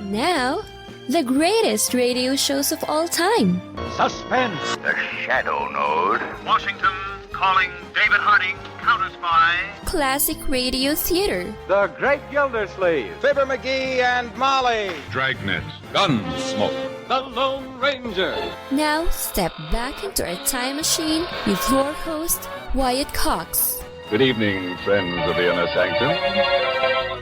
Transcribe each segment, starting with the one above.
Now, the greatest radio shows of all time. Suspense. The Shadow Node. Washington calling David Harding, counter-spy. Classic radio theater. The Great Gildersleeve. Fibber McGee and Molly. Dragnet. Gunsmoke. The Lone Ranger. Now, step back into a time machine with your host, Wyatt Cox. Good evening, friends of the Inner Sanctum.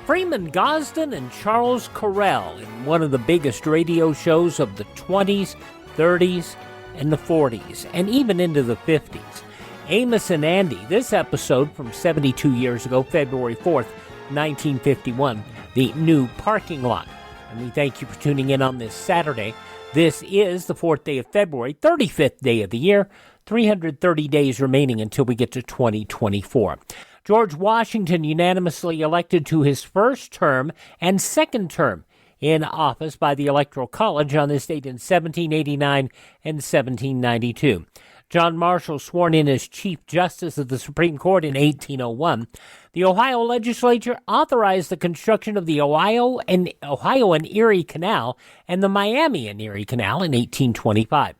Freeman Gosden and Charles Correll in one of the biggest radio shows of the 20s, 30s, and the 40s, and even into the 50s. Amos-n-Andy, this episode from 72 years ago, February 4th, 1951, the new parking lot. And we thank you for tuning in on this Saturday. This is the 4th day of February, 35th day of the year, 330 days remaining until we get to 2024. George Washington unanimously elected to his first term and second term in office by the Electoral College on this date in 1789 and 1792. John Marshall sworn in as Chief Justice of the Supreme Court in 1801. The Ohio legislature authorized the construction of the Ohio and Erie Canal and the Miami and Erie Canal in 1825.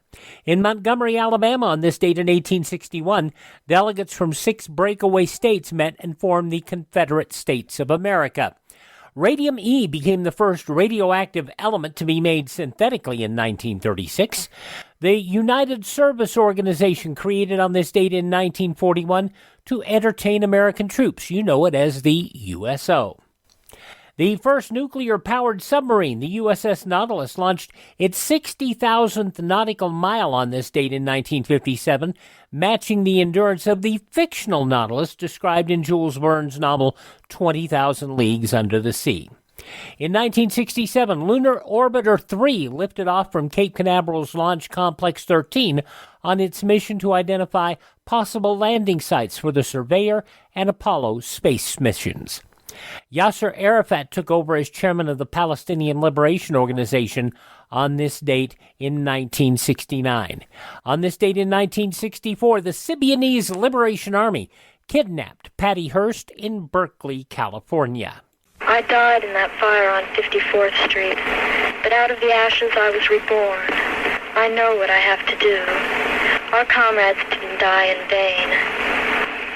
In Montgomery, Alabama, on this date in 1861, delegates from 6 breakaway states met and formed the Confederate States of America. Radium-E became the first radioactive element to be made synthetically in 1936. The United Service Organization, created on this date in 1941 to entertain American troops. You know it as the USO. The first nuclear-powered submarine, the USS Nautilus, launched its 60,000th nautical mile on this date in 1957, matching the endurance of the fictional Nautilus described in Jules Verne's novel 20,000 Leagues Under the Sea. In 1967, Lunar Orbiter 3 lifted off from Cape Canaveral's Launch Complex 13 on its mission to identify possible landing sites for the Surveyor and Apollo space missions. Yasser Arafat took over as chairman of the Palestinian Liberation Organization on this date in 1969. On this date in 1964, the Symbionese Liberation Army kidnapped Patty Hearst in Berkeley, California. I died in that fire on 54th Street, but out of the ashes I was reborn. I know what I have to do. Our comrades didn't die in vain.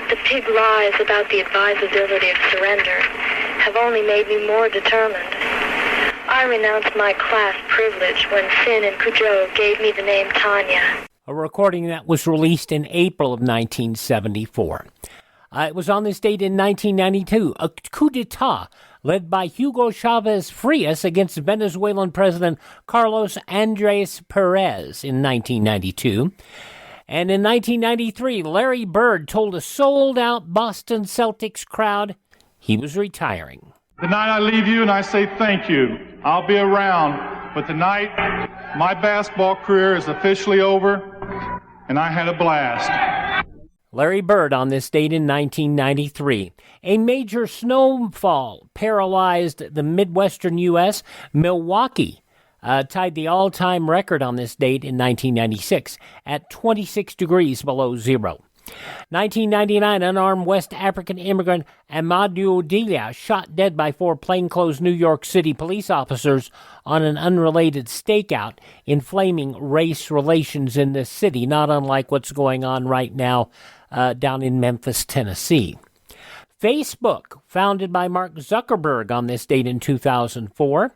The pig lies about the advisability of surrender have only made me more determined. I renounced my class privilege when Sin and Cujo gave me the name Tanya. A recording that was released in April of 1974. It was on this date in 1992, a coup d'etat led by Hugo Chavez Frias against Venezuelan President Carlos Andrés Perez in 1992. And in 1993, Larry Bird told a sold-out Boston Celtics crowd he was retiring. Tonight I leave you and I say thank you. I'll be around, but tonight my basketball career is officially over, and I had a blast. Larry Bird on this date in 1993. A major snowfall paralyzed the Midwestern U.S. Milwaukee tied the all-time record on this date in 1996 at 26 degrees below zero. 1999, unarmed West African immigrant Amadou Dilia shot dead by 4 plainclothes New York City police officers on an unrelated stakeout, inflaming race relations in this city, not unlike what's going on right now down in Memphis, Tennessee. Facebook, founded by Mark Zuckerberg on this date in 2004.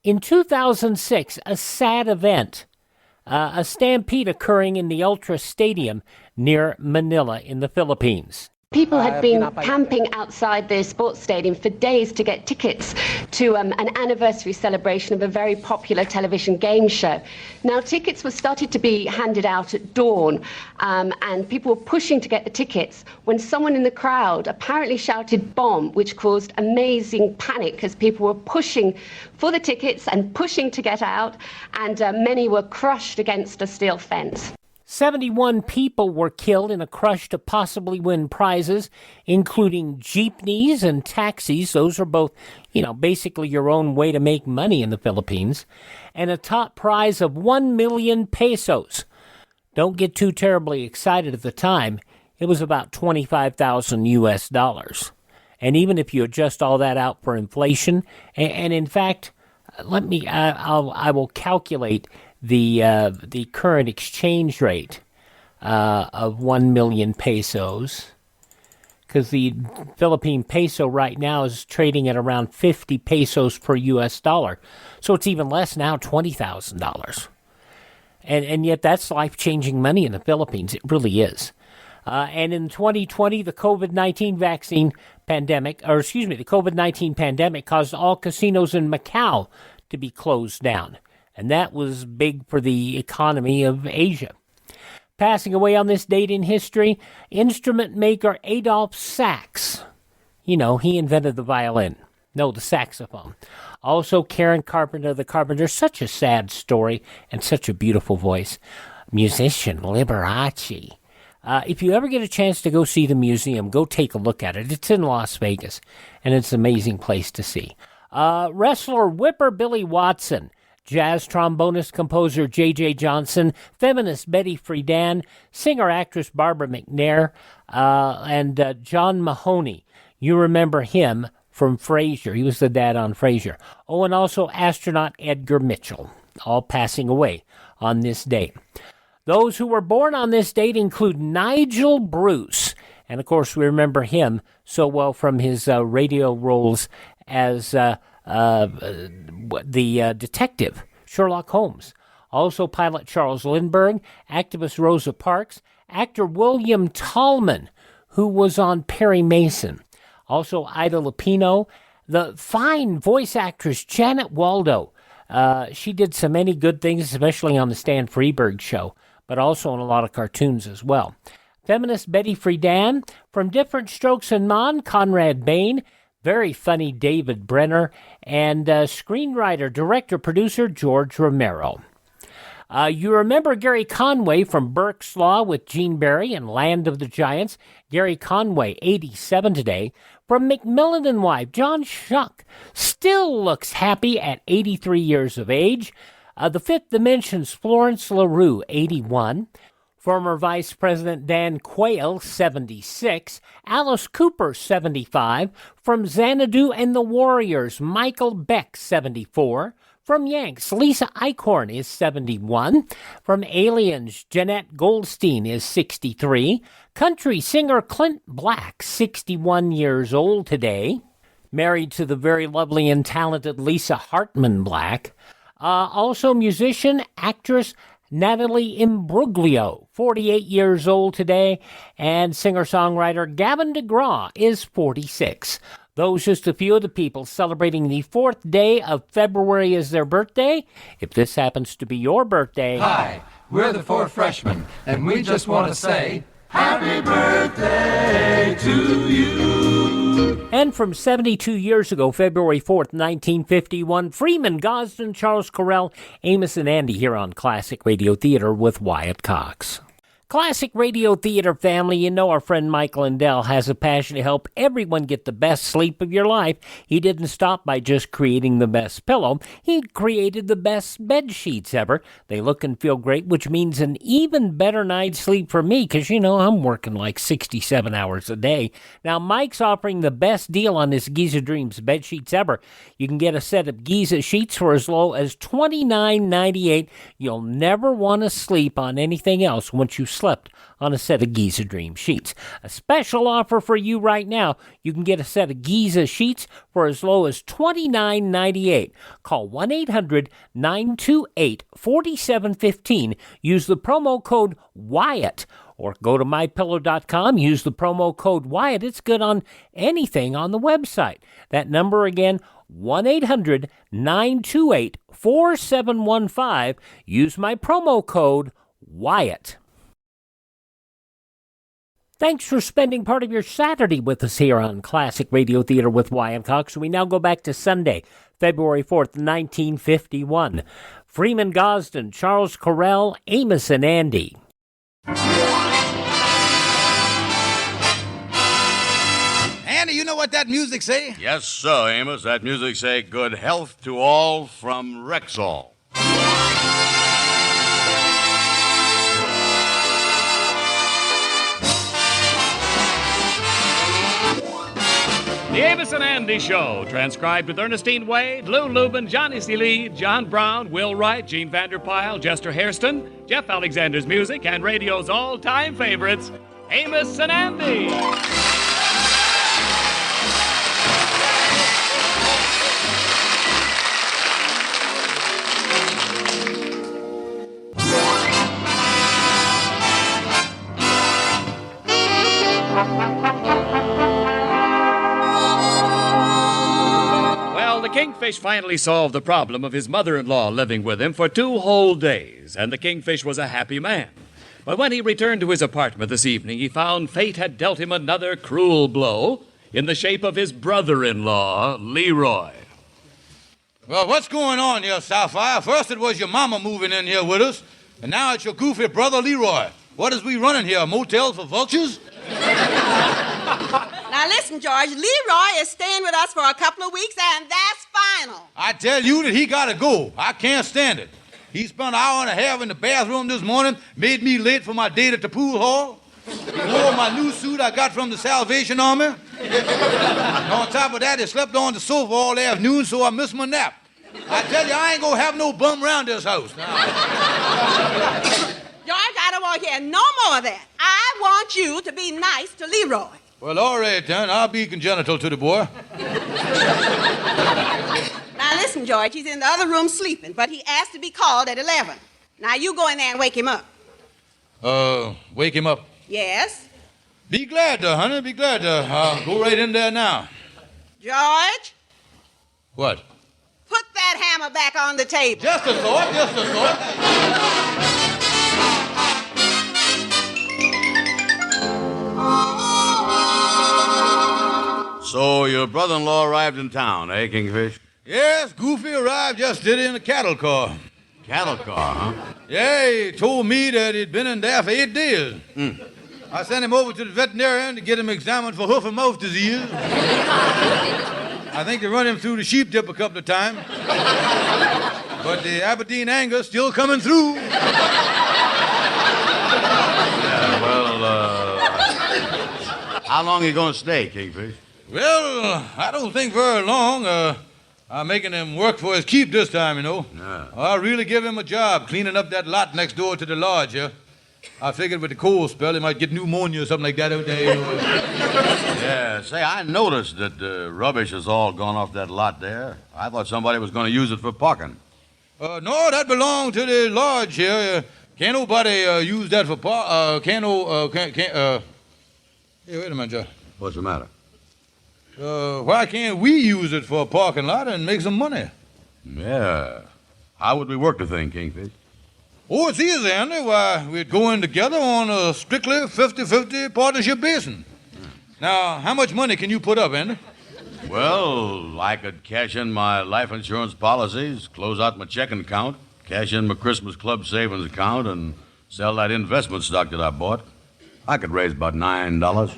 In 2006, a sad event, a stampede occurring in the Ultra Stadium near Manila in the Philippines. People had been camping outside the sports stadium for days to get tickets to an anniversary celebration of a very popular television game show. Now, tickets were started to be handed out at dawn, and people were pushing to get the tickets when someone in the crowd apparently shouted "bomb," which caused amazing panic as people were pushing for the tickets and pushing to get out, and many were crushed against a steel fence. 71 people were killed in a crush to possibly win prizes, including jeepneys and taxis. Those are both, basically your own way to make money in the Philippines. And a top prize of 1 million pesos. Don't get too terribly excited at the time. It was about $25,000 US. And even if you adjust all that out for inflation, and in fact, I will calculate the current exchange rate of 1 million pesos, because the Philippine peso right now is trading at around 50 pesos per U.S. dollar. So it's even less now, $20,000. And yet that's life-changing money in the Philippines. It really is. And in 2020, the COVID-19 pandemic caused all casinos in Macau to be closed down. And that was big for the economy of Asia. Passing away on this date in history, instrument maker Adolph Sax. You know, he invented the violin. No, the saxophone. Also, Karen Carpenter, the Carpenter. Such a sad story and such a beautiful voice. Musician Liberace. If you ever get a chance to go see the museum, go take a look at it. It's in Las Vegas, and it's an amazing place to see. Wrestler Whipper Billy Watson. Jazz trombonist composer J.J. Johnson, feminist Betty Friedan, singer-actress Barbara McNair, and John Mahoney. You remember him from Frasier. He was the dad on Frasier. Oh, and also astronaut Edgar Mitchell, all passing away on this date. Those who were born on this date include Nigel Bruce, and of course we remember him so well from his radio roles as the detective, Sherlock Holmes. Also pilot Charles Lindbergh, activist Rosa Parks, actor William Tallman, who was on Perry Mason. Also Ida Lupino, the fine voice actress Janet Waldo. She did so many good things, especially on the Stan Freberg show, but also in a lot of cartoons as well. Feminist Betty Friedan, From Different Strokes and Mon, Conrad Bain, very funny David Brenner, and screenwriter, director, producer George Romero. You remember Gary Conway from Burke's Law with Gene Barry and Land of the Giants. Gary Conway, 87 today. From Macmillan and Wife, John Shuck still looks happy at 83 years of age. The Fifth Dimension's Florence LaRue, 81. Former Vice President Dan Quayle, 76. Alice Cooper, 75. From Xanadu and the Warriors, Michael Beck, 74. From Yanks, Lisa Eichhorn is 71. From Aliens, Jeanette Goldstein is 63. Country singer Clint Black, 61 years old today. Married to the very lovely and talented Lisa Hartman Black. Also musician, actress Natalie Imbruglia, 48 years old today, and singer-songwriter Gavin DeGraw is 46. Those just a few of the people celebrating the 4th day of February as their birthday. If this happens to be your birthday... Hi, we're the 4 freshmen, and we just want to say... Happy birthday to you! And from 72 years ago, February 4th, 1951, Freeman Gosden, Charles Correll, Amos-n Andy here on Classic Radio Theater with Wyatt Cox. Classic Radio Theater family, you know our friend Mike Lindell has a passion to help everyone get the best sleep of your life. He didn't stop by just creating the best pillow. He created the best bed sheets ever. They look and feel great, which means an even better night's sleep for me, because, you know, I'm working like 67 hours a day. Now, Mike's offering the best deal on his Giza Dreams bed sheets ever. You can get a set of Giza sheets for as low as $29.98. You'll never want to sleep on anything else once you slept on a set of Giza Dream sheets. A special offer for you right now. You can get a set of Giza sheets for as low as $29.98. Call 1-800-928-4715. Use the promo code Wyatt. Or go to mypillow.com, use the promo code Wyatt. It's good on anything on the website. That number again, 1-800-928-4715. Use my promo code Wyatt. Thanks for spending part of your Saturday with us here on Classic Radio Theater with Wyatt Cox. We now go back to Sunday, February 4th, 1951. Freeman Gosden, Charles Correll, Amos-n Andy. Andy, you know what that music say? Yes, sir, Amos. That music say good health to all from Rexall. The Amos-n-Andy Show, transcribed with Ernestine Wade, Lou Lubin, Johnny C. Lee, John Brown, Will Wright, Gene Vanderpyle, Jester Hairston, Jeff Alexander's music, and radio's all-time favorites, Amos-n-Andy. Kingfish finally solved the problem of his mother-in-law living with him for 2 whole days, and the Kingfish was a happy man. But when he returned to his apartment this evening, he found fate had dealt him another cruel blow in the shape of his brother-in-law, Leroy. Well, what's going on here, Sapphire? First it was your mama moving in here with us, and now it's your goofy brother, Leroy. What is we running here, a motel for vultures? Now listen, George, Leroy is staying with us for a couple of weeks, and that's final. I tell you that he gotta go. I can't stand it. He spent an hour and a half in the bathroom this morning, made me late for my date at the pool hall. Wore my new suit I got from the Salvation Army. And on top of that, he slept on the sofa all afternoon, so I missed my nap. I tell you, I ain't gonna have no bum around this house. George, I don't want to hear no more of that. I want you to be nice to Leroy. Well, all right, then. I'll be congenital to the boy. Now, listen, George, he's in the other room sleeping, but he asked to be called at 11. Now, you go in there and wake him up. Wake him up? Yes. Be glad to, honey. Be glad to. I'll go right in there now. George? What? Put that hammer back on the table. Just a thought, just a thought. So your brother-in-law arrived in town, eh, Kingfish? Yes, Goofy arrived yesterday in a cattle car. Cattle car, huh? Yeah, he told me that he'd been in there for 8 days. I sent him over to the veterinarian to get him examined for hoof and mouth disease. I think they run him through the sheep dip a couple of times. But the Aberdeen Angus still coming through. Yeah, well, how long are you going to stay, Kingfish? Well, I don't think very long. I'm making him work for his keep this time, you know. Yeah. I'll really give him a job cleaning up that lot next door to the lodge here. I figured with the cold spell, he might get pneumonia or something like that out there. Yeah, say, I noticed that the rubbish has all gone off that lot there. I thought somebody was going to use it for parking. No, that belonged to the lodge here. Can't nobody use that for Hey, wait a minute, Joe. What's the matter? Why can't we use it for a parking lot and make some money? Yeah. How would we work the thing, Kingfish? Oh, it's easy, Andy. Why, we'd go in together on a strictly 50-50 partnership basis. Now, how much money can you put up, Andy? Well, I could cash in my life insurance policies, close out my checking account, cash in my Christmas Club savings account, and sell that investment stock that I bought. I could raise about $9.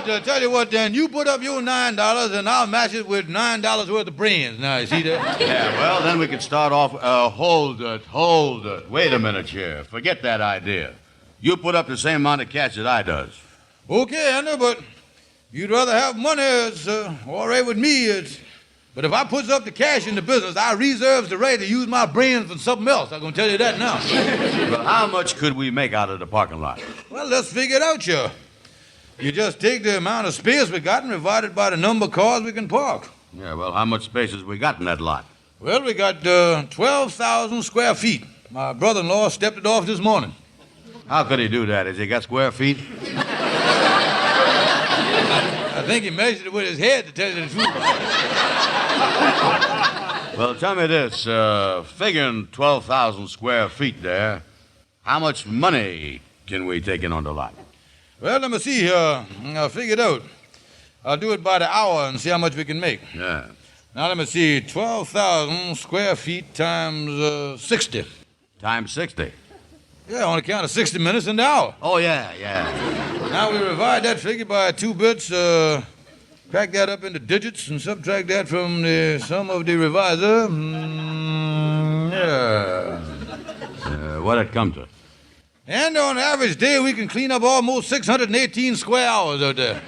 Good. Tell you what, then, you put up your $9 and I'll match it with $9 worth of brains. Now, you see that? Yeah, well, then we could start off. Hold it. Wait a minute here. Forget that idea. You put up the same amount of cash that I does. Okay, Andy, but you'd rather have money. It's all right with me. But if I puts up the cash in the business, I reserves the right to use my brains for something else. I'm going to tell you that now. Well, how much could we make out of the parking lot? Well, let's figure it out, sure. You just take the amount of space we got and divide it by the number of cars we can park. Yeah, well, how much space has we got in that lot? Well, we got 12,000 square feet. My brother-in-law stepped it off this morning. How could he do that? Has he got square feet? I think he measured it with his head, to tell you the truth. Well, tell me this. Figuring 12,000 square feet there, how much money can we take in on the lot? Well, let me see here. I'll figure it out. I'll do it by the hour and see how much we can make. Yeah. Now, let me see. 12,000 square feet times 60. Times 60? Yeah, on account of 60 minutes in the hour. Oh, yeah. Now, we divide that figure by 2 bits, crack that up into digits, and subtract that from the sum of the revisor. Yeah. What'd it come to? And on an average day, we can clean up almost 618 square hours out there.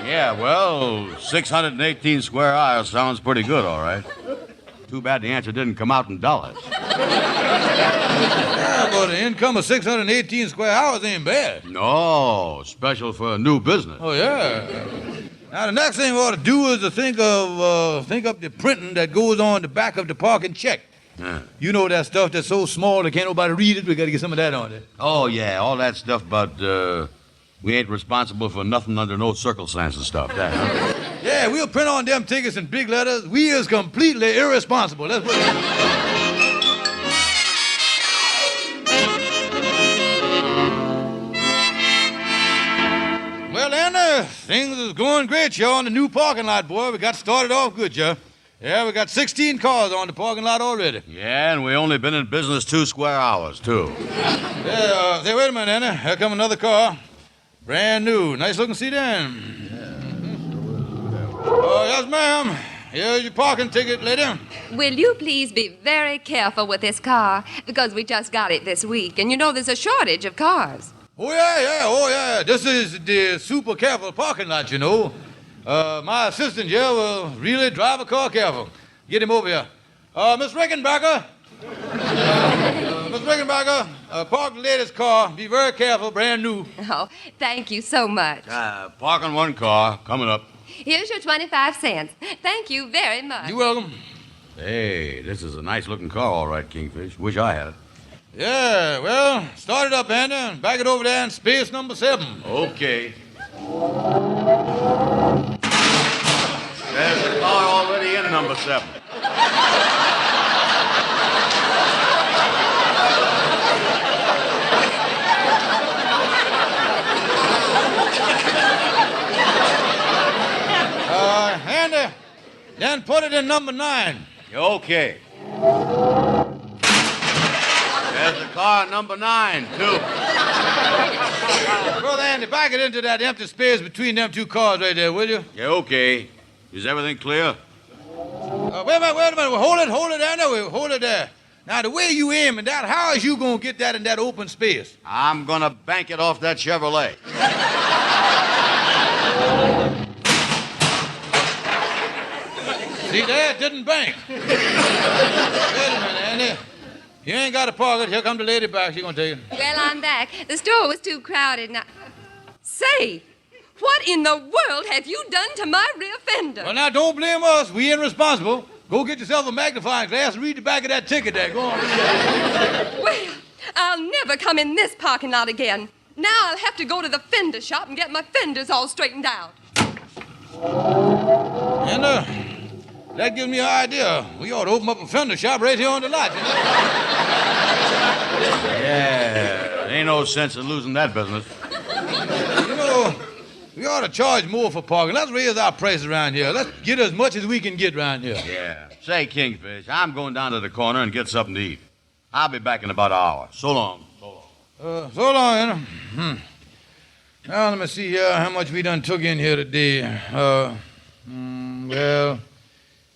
Yeah, well, 618 square hours sounds pretty good, all right. Too bad the answer didn't come out in dollars. Yeah, but the income of 618 square hours ain't bad. No, special for a new business. Oh, yeah. Now, the next thing we ought to do is to think up the printing that goes on the back of the parking check. Yeah. You know that stuff that's so small that can't nobody read it? We got to get some of that on there. Oh, yeah, all that stuff about, we ain't responsible for nothing under no circumstance and stuff. That, huh? Yeah, we'll print on them tickets in big letters. We is completely irresponsible. Let's put it. Well, Anna, things is going great, y'all, on the new parking lot, boy. We got started off good, y'all. Yeah, we got 16 cars on the parking lot already. Yeah, and we only been in business 2 square hours, too. Yeah, say, wait a minute, Anna. Here come another car. Brand new. Nice looking sedan. Yes, ma'am. Here's your parking ticket, lady. Will you please be very careful with this car? Because we just got it this week, and you know there's a shortage of cars. Oh, yeah. This is the super careful parking lot, you know. My assistant here will really drive a car careful. Get him over here. Miss Rickenbacker. Miss Rickenbacker, park the lady's car. Be very careful, brand new. Oh, thank you so much. Parking one car, coming up. Here's your 25 cents. Thank you very much. You're welcome. Hey, this is a nice-looking car, all right, Kingfish. Wish I had it. Yeah, well, start it up, Andy, and back it over there in space number 7. Okay. There's a car already in number 7. Andy, then put it in number 9. Okay. There's a car number 9, too. Brother Andy, back it into that empty space between them 2 cars right there, will you? Yeah, okay. Is everything clear? Wait a minute. Hold it, Andy. Hold it there. Now, the way you aiming that, how is you going to get that in that open space? I'm going to bank it off that Chevrolet. See there, it didn't bank. Wait a minute, Andy. You ain't got to park it. Here come the lady back. She's going to take it. Well, I'm back. The store was too crowded. Now, say, what in the world have you done to my rear fender? Well, now, don't blame us. We ain't responsible. Go get yourself a magnifying glass and read the back of that ticket there. Go on. Well, I'll never come in this parking lot again. Now I'll have to go to the fender shop and get my fenders all straightened out. And, that gives me an idea. We ought to open up a fender shop right here on the lot, you know? Yeah, ain't no sense in losing that business. You know, we ought to charge more for parking. Let's raise our prices around here. Let's get as much as we can get around here. Yeah. Say, Kingfish, I'm going down to the corner and get something to eat. I'll be back in about an hour. So long. So long, Anna. Now, let me see how much we done took in here today. Well,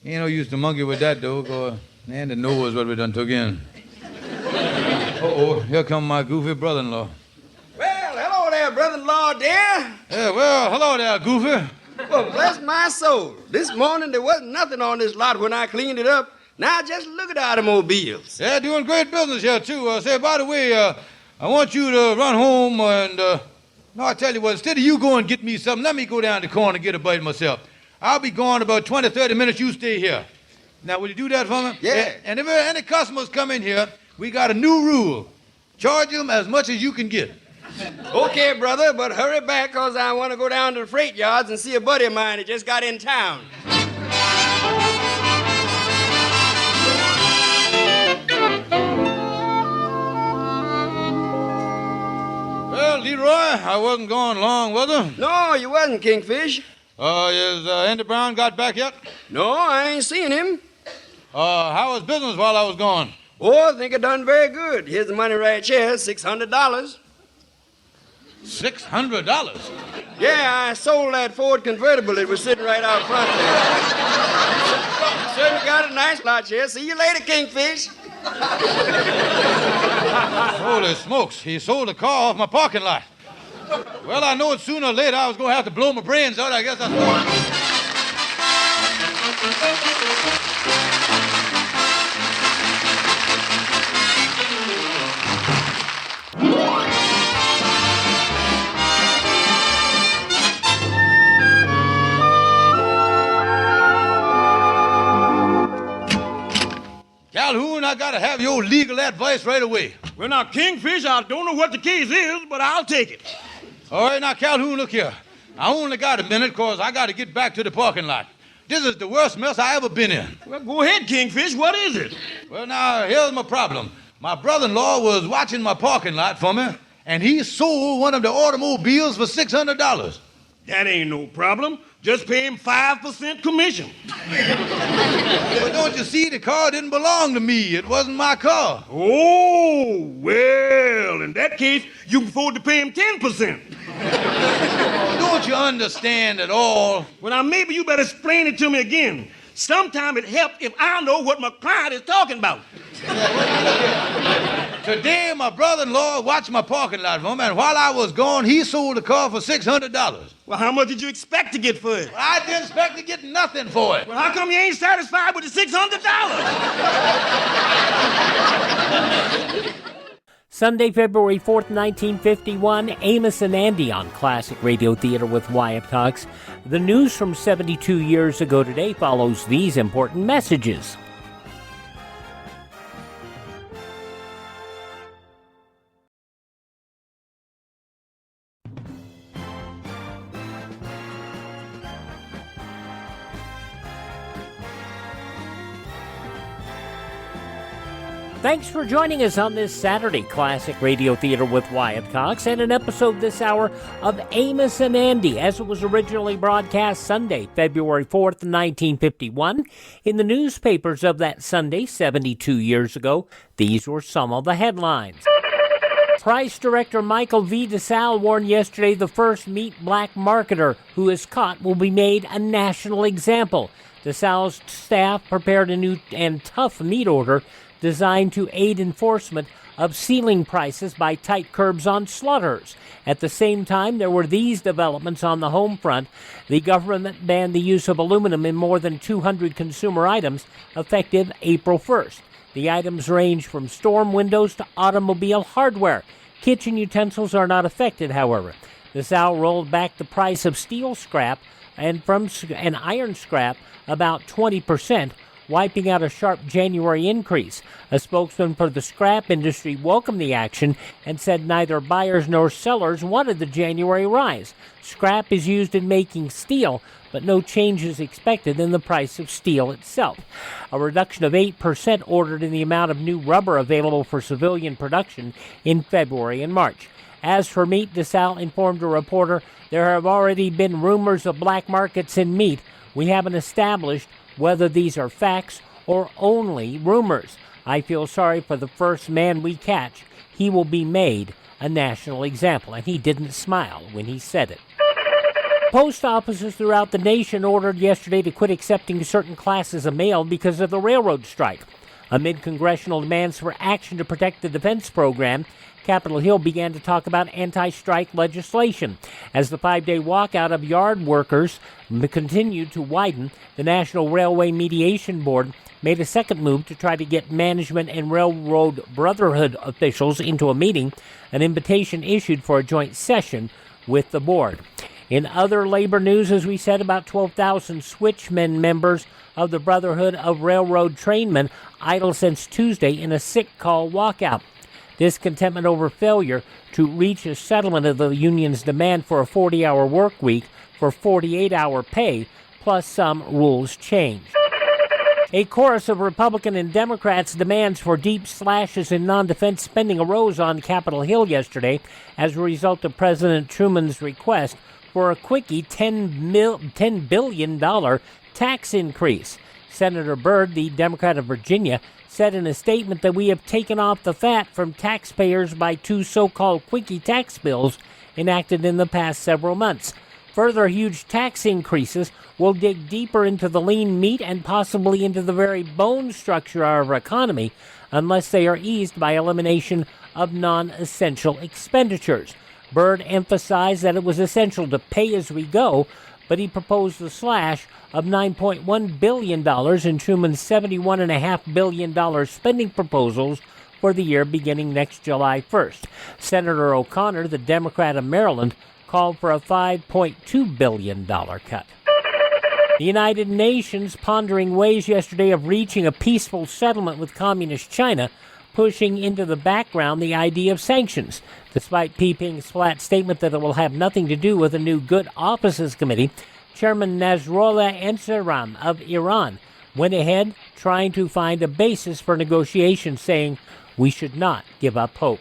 ain't no use to monkey with that, though, because Andy knows what we done took in. Uh-oh, here come my goofy brother-in-law. Well, hello there, brother-in-law, dear. Yeah, well, hello there, Goofy. Well, bless my soul. This morning there wasn't nothing on this lot when I cleaned it up. Now just look at the automobiles. Yeah, doing great business here, too. Say, by the way, I want you to run home and, no, I tell you what, instead of you going and get me something, let me go down the corner and get a bite myself. I'll be gone about 20, 30 minutes. You stay here. Now, will you do that for me? Yeah. And if any customers come in here, we got a new rule. Charge them as much as you can get. Okay, brother, but hurry back, because I want to go down to the freight yards and see a buddy of mine that just got in town. Well, Leroy, I wasn't gone long, was I? No, you wasn't, Kingfish. Is Andy Brown got back yet? No, I ain't seen him. How was business while I was gone? Oh, I think I done very good. Here's the money right here, $600. $600? Yeah, I sold that Ford convertible that was sitting right out front there. Certainly got a nice lot here. See you later, Kingfish. Holy smokes, he sold the car off my parking lot. Well, I know it sooner or later I was going to have to blow my brains out. I guess that's what... Calhoun, I gotta have your legal advice right away. Well, now, Kingfish, I don't know what the case is, but I'll take it. All right, now, Calhoun, look here. I only got a minute because I got to get back to the parking lot. This is the worst mess I ever been in. Well, go ahead, Kingfish. What is it? Well, now, here's my problem. My brother-in-law was watching my parking lot for me, and he sold one of the automobiles for $600. That ain't no problem. Just pay him 5% commission. But don't you see, the car didn't belong to me. It wasn't my car. Oh, well, in that case, you can afford to pay him 10%. Don't you understand at all? Well, now, maybe you better explain it to me again. Sometime it helps if I know what my client is talking about. Today, my brother-in-law watched my parking lot for me, and while I was gone, he sold the car for $600. Well, how much did you expect to get for it? Well, I didn't expect to get nothing for it. Well, how come you ain't satisfied with the $600? Sunday, February 4th, 1951, Amos-n-Andy on Classic Radio Theater with Wyatt Cox. The news from 72 years ago today follows these important messages. Thanks for joining us on this Saturday Classic Radio Theater with Wyatt Cox and an episode this hour of Amos and Andy, as it was originally broadcast Sunday, February 4th, 1951. In the newspapers of that Sunday, 72 years ago, these were some of the headlines. Price Director Michael V. DeSalle warned yesterday the first meat black marketer who is caught will be made a national example. DeSalle's staff prepared a new and tough meat order designed to aid enforcement of ceiling prices by tight curbs on slaughterers. At the same time, there were these developments on the home front. The government banned the use of aluminum in more than 200 consumer items, effective April 1st. The items range from storm windows to automobile hardware. Kitchen utensils are not affected, however. DeSalle rolled back the price of steel scrap and iron scrap about 20%, wiping out a sharp January increase. A spokesman for the scrap industry welcomed the action and said neither buyers nor sellers wanted the January rise. Scrap is used in making steel, but no change is expected in the price of steel itself. A reduction of 8% ordered in the amount of new rubber available for civilian production in February and March. As for meat, DeSalle informed a reporter, there have already been rumors of black markets in meat. We haven't established whether these are facts or only rumors. I feel sorry for the first man we catch. He will be made a national example. And he didn't smile when he said it. Post offices throughout the nation ordered yesterday to quit accepting certain classes of mail because of the railroad strike. Amid congressional demands for action to protect the defense program, Capitol Hill began to talk about anti-strike legislation. As the 5-day walkout of yard workers continued to widen, the National Railway Mediation Board made a second move to try to get management and Railroad Brotherhood officials into a meeting, an invitation issued for a joint session with the board. In other labor news, as we said, about 12,000 switchmen members of the Brotherhood of Railroad Trainmen idle since Tuesday in a sick call walkout. Discontentment over failure to reach a settlement of the union's demand for a 40-hour work week for 48-hour pay, plus some rules change. A chorus of Republican and Democrats' demands for deep slashes in non-defense spending arose on Capitol Hill yesterday as a result of President Truman's request for a quickie $10 billion tax increase. Senator Byrd, the Democrat of Virginia, said in a statement that we have taken off the fat from taxpayers by two so-called quickie tax bills enacted in the past several months. Further huge tax increases will dig deeper into the lean meat and possibly into the very bone structure of our economy, unless they are eased by elimination of non-essential expenditures. Byrd emphasized that it was essential to pay as we go, but he proposed a slash of $9.1 billion in Truman's $71.5 billion spending proposals for the year beginning next July 1st. Senator O'Connor, the Democrat of Maryland, called for a $5.2 billion cut. The United Nations pondering ways yesterday of reaching a peaceful settlement with Communist China, pushing into the background the idea of sanctions. Despite Peeping's flat statement that it will have nothing to do with a new Good Offices Committee, Chairman Nasrallah Ansari of Iran went ahead trying to find a basis for negotiations, saying, "We should not give up hope."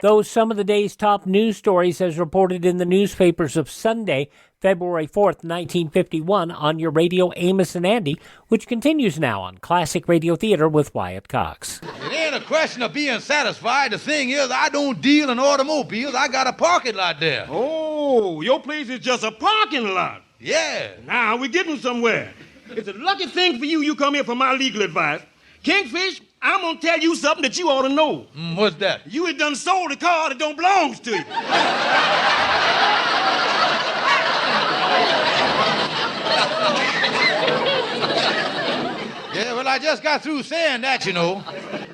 Those some of the day's top news stories as reported in the newspapers of Sunday, February 4th, 1951, on your radio Amos-n-Andy, which continues now on Classic Radio Theater with Wyatt Cox. It ain't a question of being satisfied. The thing is, I don't deal in automobiles. I got a parking lot there. Oh, your place is just a parking lot. Yeah. Now, we're getting somewhere. It's a lucky thing for you come here for my legal advice. Kingfish, I'm gonna tell you something that you ought to know. What's that? You had done sold a car that don't belong to you. Yeah, well, I just got through saying that, you know.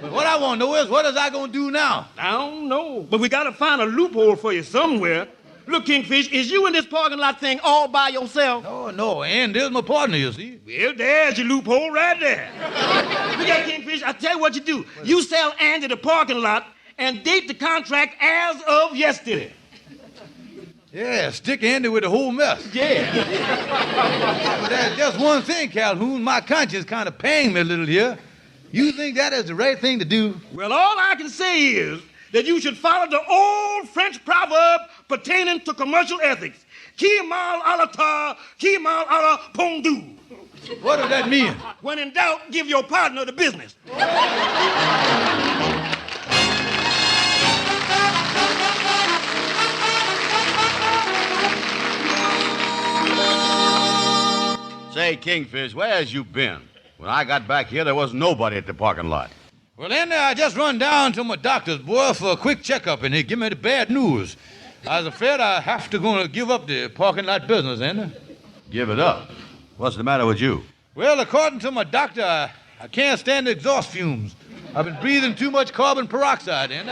But what I want to know is, what is I gonna do now? I don't know, but we gotta find a loophole for you somewhere. Look, Kingfish, is you in this parking lot thing all by yourself? No, and there's my partner, you see. Well, there's your loophole right there. Look at Kingfish, I tell you what you do. You sell Andy the parking lot and date the contract as of yesterday. Yeah, stick Andy with the whole mess. Yeah. But there's just one thing, Calhoun. My conscience kind of paying me a little here. You think that is the right thing to do? Well, all I can say is that you should follow the old French proverb pertaining to commercial ethics. Qui mal à la terre, qui mal à la pendu. What does that mean? When in doubt, give your partner the business. Say, Kingfish, where has you been? When I got back here, there was nobody at the parking lot. Well, then I just run down to my doctor's, boy, for a quick checkup, and he give me the bad news. I was afraid I have to go and give up the parking lot business, Andy. Give it up? What's the matter with you? Well, according to my doctor, I can't stand the exhaust fumes. I've been breathing too much carbon peroxide, Andy.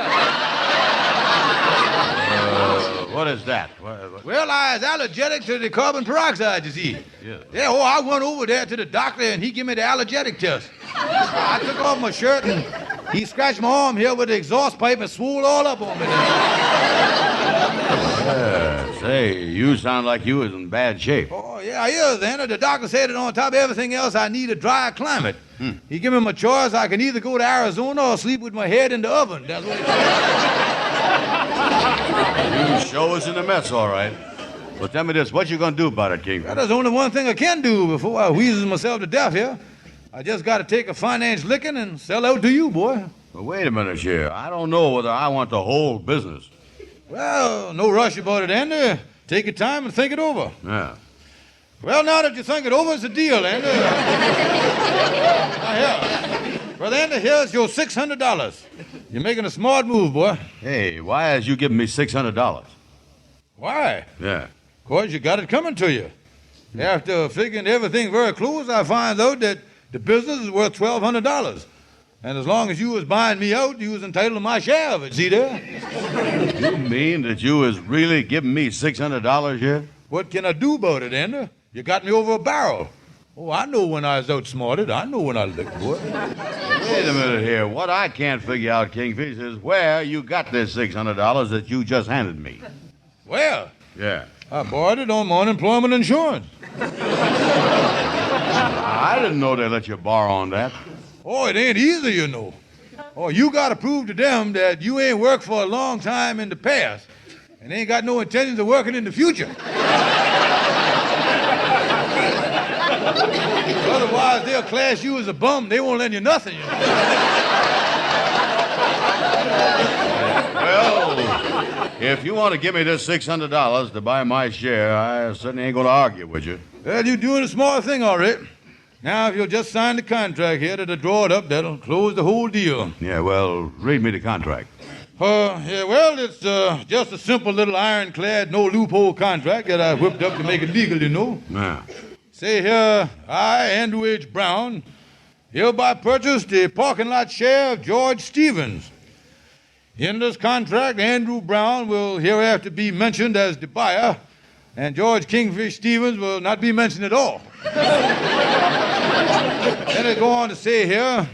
What is that? Well, I was allergic to the carbon peroxide, you see. Yeah, I went over there to the doctor, and he gave me the allergic test. I took off my shirt, and he scratched my arm here with the exhaust pipe and swole all up on me. Say, you sound like you was in bad shape. Oh, yeah, I is, Andy. The doctor said that on top of everything else, I need a dry climate. He gave me my choice. I can either go to Arizona or sleep with my head in the oven. That's what he said. You sure was in a mess, all right. Well, tell me this, what you gonna do about it, King? Well, there's only one thing I can do before I wheezes myself to death here. I just got to take a finance licking and sell out to you, boy. Well, wait a minute here. I don't know whether I want the whole business. Well, no rush about it, Andy. Take your time and think it over. Yeah. Well, now that you think it over, it's a deal, Andy. Now, here. Well, Andy, here's your $600. You're making a smart move, boy. Hey, why has you giving me $600? Why? Yeah. Of course, you got it coming to you. After figuring everything very close, I find out that the business is worth $1,200. And as long as you was buying me out, you was entitled to my share of it, see there? You mean that you was really giving me $600 here? What can I do about it, Andy? You got me over a barrel. Oh, I know when I was outsmarted. I know when I licked, boy. Wait a minute here. What I can't figure out, Kingfish, is where you got this $600 that you just handed me. Where? Yeah. I borrowed it on my unemployment insurance. I didn't know they let you borrow on that. Oh, it ain't easy, you know. Oh, you got to prove to them that you ain't worked for a long time in the past and ain't got no intentions of working in the future. Otherwise, they'll class you as a bum. They won't lend you nothing, you know. Well, if you want to give me this $600 to buy my share, I certainly ain't going to argue with you. Well, you're doing a smart thing, all right. Now, if you'll just sign the contract here to draw it up, that'll close the whole deal. Yeah, well, read me the contract. Yeah, well, it's just a simple little ironclad, no loophole contract that I whipped up to make it legal, you know. Yeah. Say here, I, Andrew H. Brown, hereby purchase the parking lot share of George Stevens. In this contract, Andrew Brown will hereafter be mentioned as the buyer, and George Kingfish Stevens will not be mentioned at all. Then I go on to say here,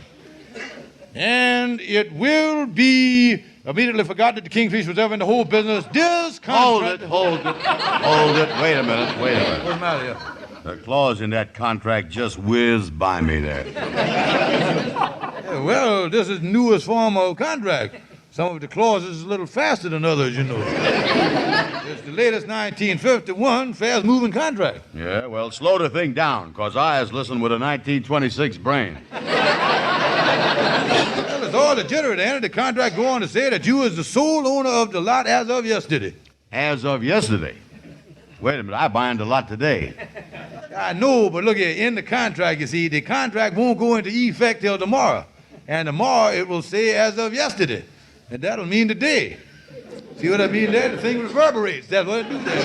and it will be immediately forgot that the Kingfish was ever in the whole business. This contract... Hold it. Wait a minute. What's the matter here? The clause in that contract just whizzed by me there. Yeah, well, this is the newest form of contract. Some of the clauses is a little faster than others, you know. It's the latest 1951 fast-moving contract. Yeah, well, slow the thing down, because I was listening with a 1926 brain. Well, it's all legitimate, Andy. The contract go on to say that you is the sole owner of the lot as of yesterday. As of yesterday? Wait a minute, I buying the lot today. I know, but look here, in the contract, you see, the contract won't go into effect till tomorrow. And tomorrow it will say as of yesterday. And that'll mean today. See what I mean there? The thing reverberates. That's what it do there.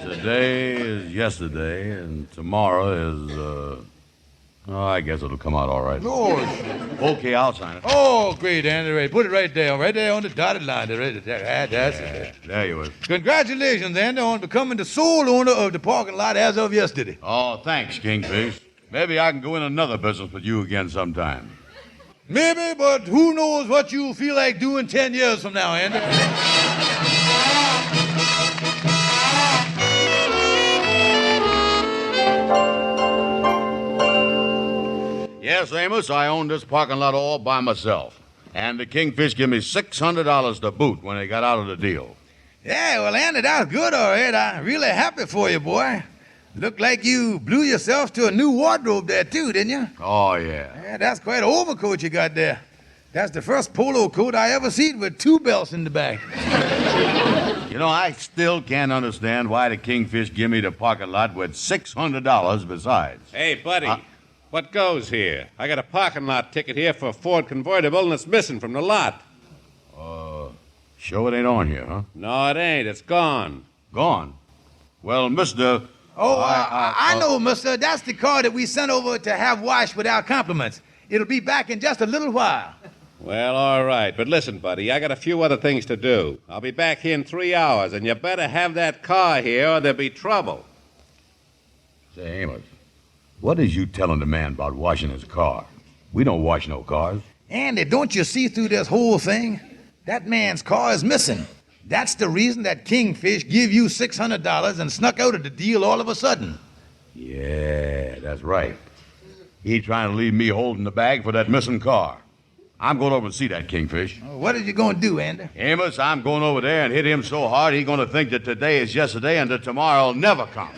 Today is yesterday, and tomorrow is, I guess it'll come out all right. Lord. Okay, I'll sign it. Oh, great, Andy. Put it right there on the dotted line. That's it. There you are. Congratulations, Andy, on becoming the sole owner of the parking lot as of yesterday. Oh, thanks, Kingfish. Maybe I can go in another business with you again sometime. Maybe, but who knows what you'll feel like doing 10 years from now, Andy. Yes, Amos, I own this parking lot all by myself. And the Kingfish give me $600 to boot when they got out of the deal. Yeah, well, Andy, that's good, all right. I'm really happy for you, boy. Looked like you blew yourself to a new wardrobe there, too, didn't you? Oh, yeah. Yeah, that's quite an overcoat you got there. That's the first polo coat I ever seen with 2 belts in the back. You know, I still can't understand why the Kingfish give me the parking lot with $600 besides. Hey, buddy, what goes here? I got a parking lot ticket here for a Ford convertible, and it's missing from the lot. Sure it ain't on here, huh? No, it ain't. It's gone. Gone? Well, mister... I know, mister. That's the car that we sent over to have washed with our compliments. It'll be back in just a little while. Well, all right. But listen, buddy, I got a few other things to do. I'll be back here in 3 hours, and you better have that car here or there'll be trouble. Say, Amos, what is you telling the man about washing his car? We don't wash no cars. Andy, don't you see through this whole thing? That man's car is missing. That's the reason that Kingfish give you $600 and snuck out of the deal all of a sudden. Yeah, that's right. He trying to leave me holding the bag for that missing car. I'm going over and see that Kingfish. What are you going to do, Andy? Amos, I'm going over there and hit him so hard he's going to think that today is yesterday and that tomorrow will never come.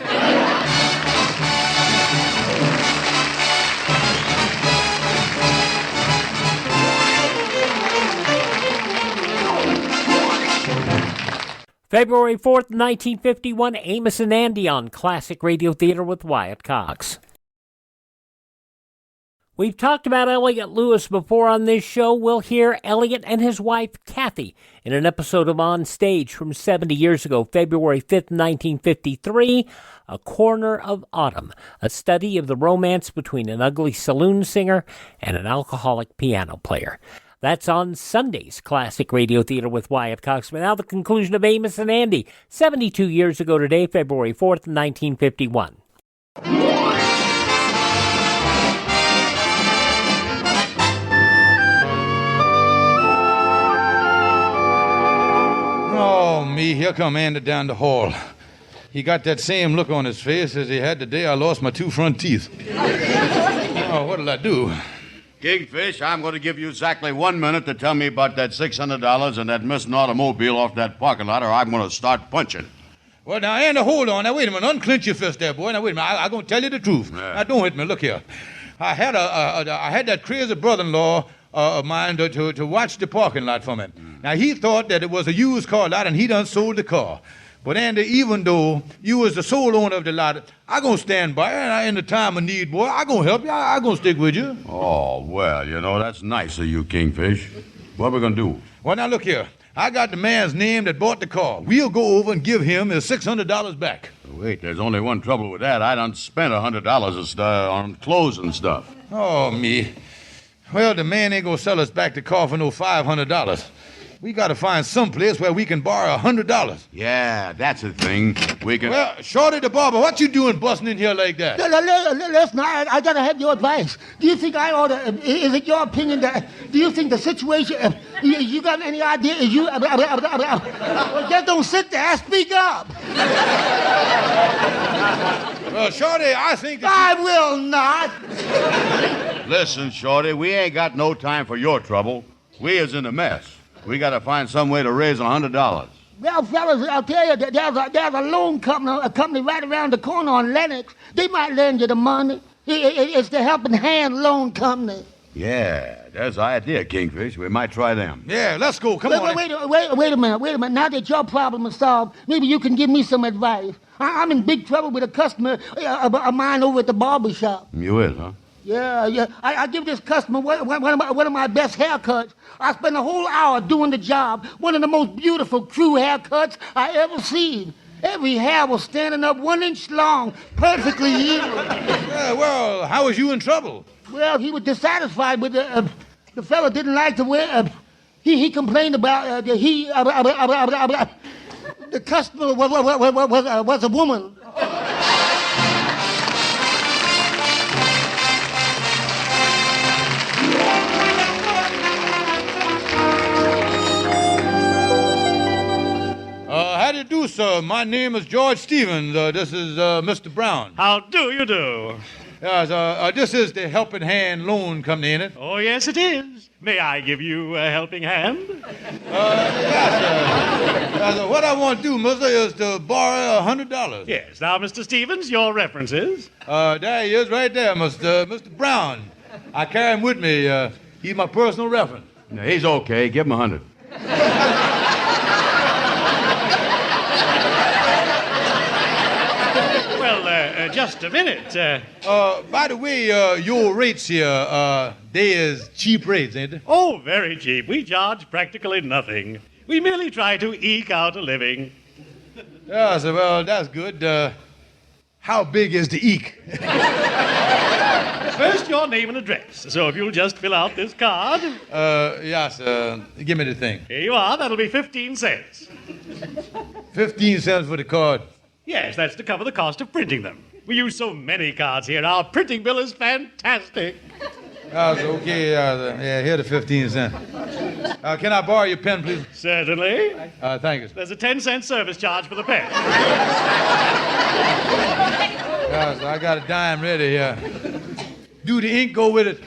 February 4th, 1951, Amos-n-Andy on Classic Radio Theater with Wyatt Cox. We've talked about Elliot Lewis before on this show. We'll hear Elliot and his wife, Kathy, in an episode of On Stage from 70 years ago, February 5th, 1953, A Corner of Autumn, a study of the romance between an ugly saloon singer and an alcoholic piano player. That's on Sunday's Classic Radio Theater with Wyatt Cox. But now the conclusion of Amos-n-Andy, 72 years ago today, February 4th, 1951. Oh, me, here come Andy down the hall. He got that same look on his face as he had the day I lost my 2 front teeth. Oh, what'll I do? Kingfish, I'm going to give you exactly 1 minute to tell me about that $600 and that missing automobile off that parking lot, or I'm going to start punching. Well, now, Andy, hold on. Now, wait a minute. Unclench your fist there, boy. Now, wait a minute. I'm going to tell you the truth. Yeah. Now, don't hit me. Look here. I had that crazy brother-in-law of mine to watch the parking lot for me. Now, he thought that it was a used car lot, and he done sold the car. But, Andy, even though you was the sole owner of the lot, I gonna stand by you, and in the time of need, boy, I gonna help you. I gonna stick with you. Oh, well, you know, that's nice of you, Kingfish. What we gonna do? Well, now, look here. I got the man's name that bought the car. We'll go over and give him his $600 back. Wait, there's only one trouble with that. I done spent $100 on clothes and stuff. Oh, me. Well, the man ain't gonna sell us back the car for no $500. We gotta find some place where we can borrow $100. Yeah, that's the thing. We can... Well, Shorty the barber, what you doing busting in here like that? Listen, I gotta have your advice. Do you think I ought to, is it your opinion that, do you think the situation, you got any idea, well, just don't sit there, speak up. Well, Shorty, I think that I will not. Listen, Shorty, we ain't got no time for your trouble. We is in a mess. We got to find some way to raise $100. Well, fellas, I'll tell you, there's a loan company right around the corner on Lenox. They might lend you the money. It's the Helping Hand Loan Company. Yeah, that's the idea, Kingfish. We might try them. Yeah, let's go. Come on. Wait a minute. Now that your problem is solved, maybe you can give me some advice. I'm in big trouble with a customer of mine over at the barber shop. You is, huh? Yeah. I give this customer one of my best haircuts. I spent a whole hour doing the job. One of the most beautiful crew haircuts I ever seen. Every hair was standing up 1 inch long, perfectly even. Yeah, well, how was you in trouble? Well, he was dissatisfied with the fella didn't like the way he complained about the customer was a woman. How do you do, sir? My name is George Stevens. This is Mr. Brown. How do you do? This is the Helping Hand Loan Company, ain't it? Oh, yes, it is. May I give you a helping hand? Yes, sir. What I want to do, mister, is to borrow $100. Yes. Now, Mr. Stevens, your references? There he is right there, Mr. Brown. I carry him with me. He's my personal reference. No, he's okay. Give him $100. Just a minute. By the way, your rates here, they is cheap rates, ain't they? Oh, very cheap. We charge practically nothing. We merely try to eke out a living. Yeah, so, well, that's good. How big is the eke? First, your name and address. So if you'll just fill out this card. Yes, give me the thing. Here you are. That'll be 15 cents. 15 cents for the card? Yes, that's to cover the cost of printing them. We use so many cards here. Our printing bill is fantastic. Okay. Yeah, here the 15 cents. Can I borrow your pen, please? Certainly. Thank you. There's a 10-cent service charge for the pen. Yeah, so I got a dime ready here. Do the ink go with it?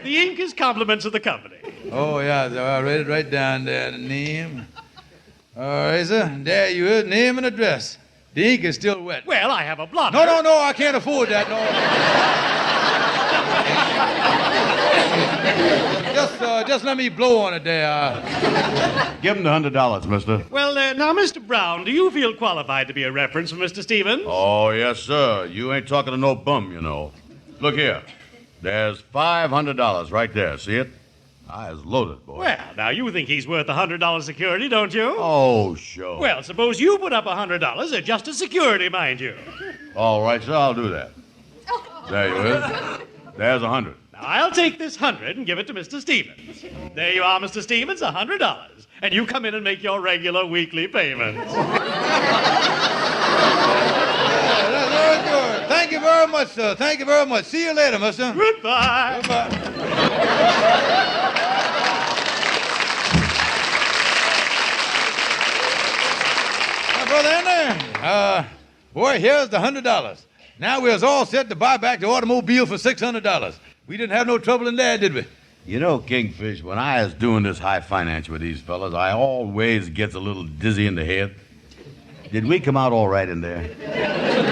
The ink is compliments of the company. Oh, yeah. So I read it right down there. The name. All right, sir. There you is. Name and address. The ink is still wet. Well, I have a blotter. No, I can't afford that, no. Just let me blow on it there. Give him the $100, mister. Well, now, Mr. Brown, do you feel qualified to be a reference for Mr. Stevens? Oh, yes, sir. You ain't talking to no bum, you know. Look here. There's $500 right there. See it? Eyes loaded, boy. Well, now, you think he's worth $100 security, don't you? Oh, sure. Well, suppose you put up $100 just as security, mind you. All right, sir, I'll do that. There you is. There's $100. Now, I'll take this $100 and give it to Mr. Stevens. There you are, Mr. Stevens, $100. And you come in and make your regular weekly payments. That's very good. Thank you very much, sir. Thank you very much. See you later, mister. Goodbye. Goodbye. Brother Andy, boy, here's the $100. Now we're all set to buy back the automobile for $600. We didn't have no trouble in there, did we? You know, Kingfish, when I was doing this high finance with these fellas, I always gets a little dizzy in the head. Did we come out all right in there?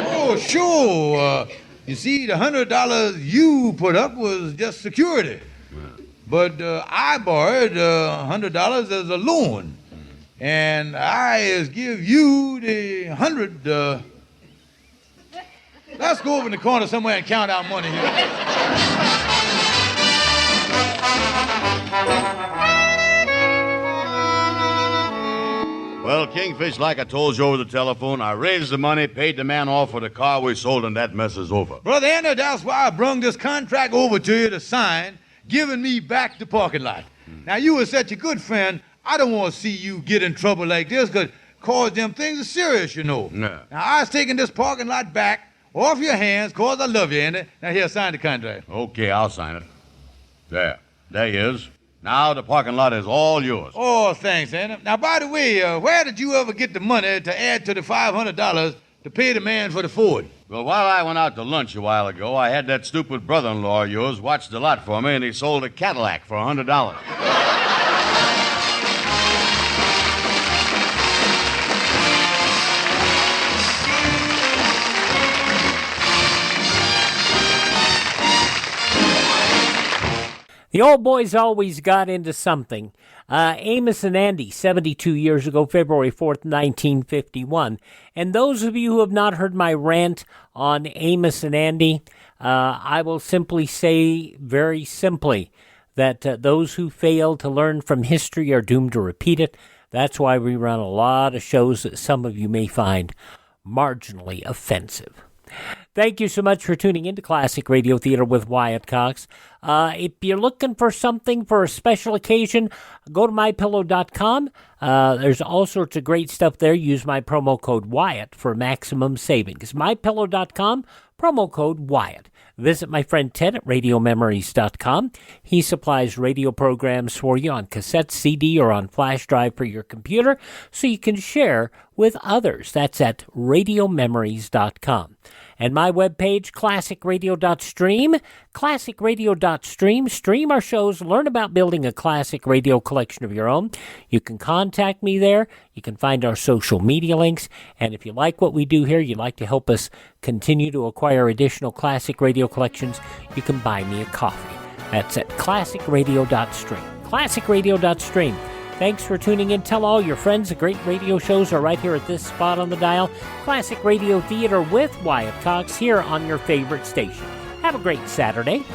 Oh, sure. You see, the $100 you put up was just security. But I borrowed $100 as a loan. And I is give you the 100. Let's go over in the corner somewhere and count our money here. Well, Kingfish, like I told you over the telephone, I raised the money, paid the man off for the car we sold, and that mess is over. Brother Andy, that's why I brung this contract over to you to sign, giving me back the parking lot. Now, you are such a good friend, I don't want to see you get in trouble like this, cause them things are serious, you know. No. Now, I was taking this parking lot back off your hands, cause I love you, Andy. Now, here, sign the contract. Okay, I'll sign it. There he is. Now the parking lot is all yours. Oh, thanks, Andy. Now, by the way, where did you ever get the money to add to the $500 to pay the man for the Ford? Well, while I went out to lunch a while ago, I had that stupid brother-in-law of yours watch the lot for me, and he sold a Cadillac for $100. The old boys always got into something. Amos-n-Andy, 72 years ago, February 4th, 1951. And those of you who have not heard my rant on Amos-n-Andy, I will simply say very simply that those who fail to learn from history are doomed to repeat it. That's why we run a lot of shows that some of you may find marginally offensive. Thank you so much for tuning into Classic Radio Theater with Wyatt Cox. If you're looking for something for a special occasion, go to mypillow.com. There's all sorts of great stuff there. Use my promo code Wyatt for maximum savings. mypillow.com, promo code Wyatt. Visit my friend Ted at radiomemories.com. He supplies radio programs for you on cassette, CD, or on flash drive for your computer so you can share with others. That's at radiomemories.com. And my webpage, classicradio.stream, classicradio.stream. Stream our shows, learn about building a classic radio collection of your own. You can contact me there. You can find our social media links. And if you like what we do here, you'd like to help us continue to acquire additional classic radio collections, you can buy me a coffee. That's at classicradio.stream. Classicradio.stream. Thanks for tuning in. Tell all your friends the great radio shows are right here at this spot on the dial. Classic Radio Theater with Wyatt Cox here on your favorite station. Have a great Saturday.